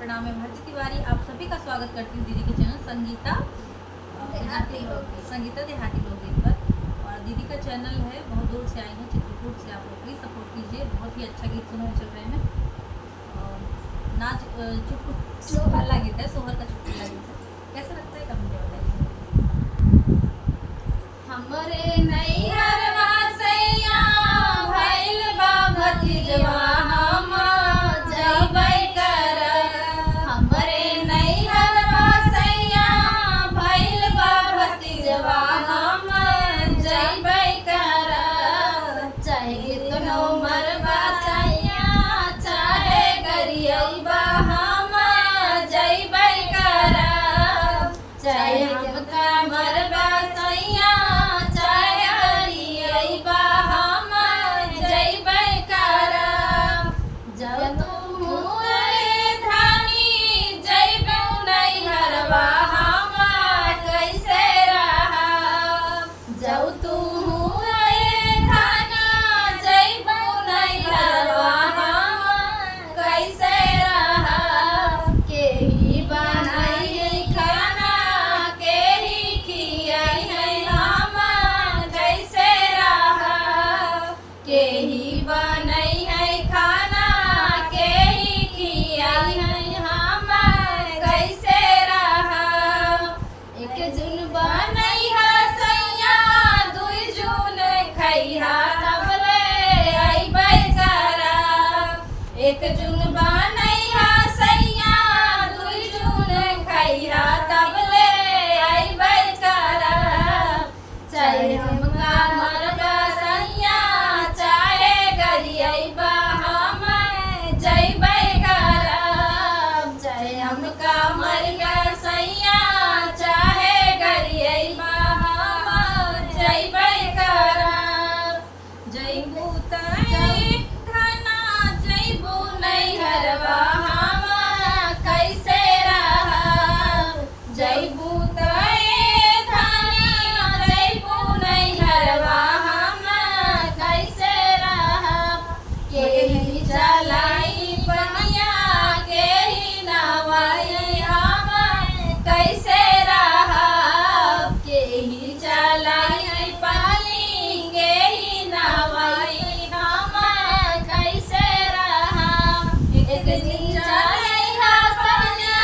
प्रणाम। मैं भारती तिवारी आप सभी का स्वागत करती हूँ दीदी के चैनल संगीता देहाती लोकगीत पर। और दीदी का चैनल है, बहुत दूर से आई हैं, चित्रकूट से। आप लोग प्लीज़ सपोर्ट कीजिए। बहुत ही अच्छा गीत सुनने चल रहे हैं। और नाच चुटकुला गीत है, सोहर का चुटकुला गीत है। कैसा लगता है कमेंट में बताइए। हमरे नैहरवा सैया भइल बा भतीजवा हम जइबै कर। हमरे नैहरवा सैया भइल बा भतीजवा हम जइबै कर। चाहे कितनो मरबा सैया चाहे गरियबा हम जइबै कर। चाहे हमका मरबा सैया चाहे गरियबा हम जइबै कर। जब तू धानी जइबौ नैहरवा हम कैसे रहब। जब तू धानी जइबौ नैहरवा हम कैसे रहब। केही बनाई खाना केही खियाई हम कैसे रहब। केही बनई है खाना केही खियाई हम कैसे रहब। एक जून बनई है सैया दुई जून खैहा तबले अइबै करब। एक जून बनई है सैया दुई जून खैहा तबले अइबै करब। चाहे हमका मरबा सैया चाहे गरियबा हम जइबै करब। चाहे हमका मरबा सैया चाहे गरियबा हम जइबै करब। जइबू धना जइबू नैहरवा हम कैसे रहब। जइबू धना जइबू नैहरवा हम कैसे रहब। केही चलाई पनिया केही नवाई हम कैसे रहब। केही चलाई पानी केही नवाई हम कैसे रहब। एक दिन चलैहा सैया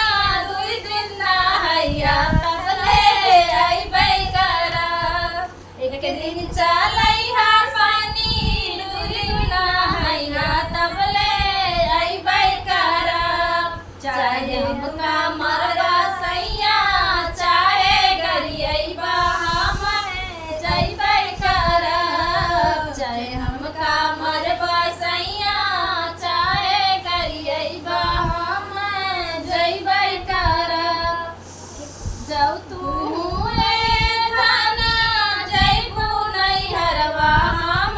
दुई दिन नहैया तबले अइबै करब। एक दिन चलैहा पानी दुई दिन नहैया तबले अइबै करब। चाहे हमका मरबा सैया चाहे गरियबा हम जइबै करब। चाहे हमका मरबा सैया चाहे गरियबा हम जइबै करब। जब तू धाना जइबू नैहरवा हम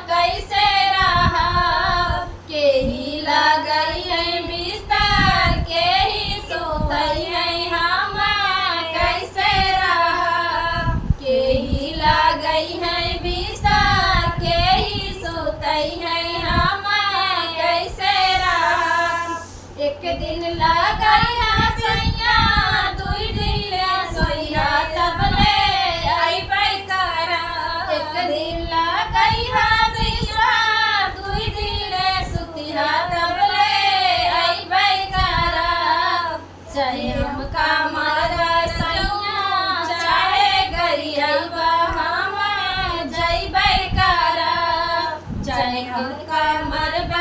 कैसे रहब। केही लगई है बिस्तर केही सोतई है हम कैसे रहब। केही लगई है बिस्तर केही सोतई है हम कैसे रहब। एक दिन लगई है सैया दुई दिन सोइहा तबले अइबै करब। एक दिन लगई है सैया दुई दिन सुतिहा तबले अइबै करब। चाहे हमका मरबा सैया चाहे गरियबा हम जइबै करब। चाहे हमका मरबा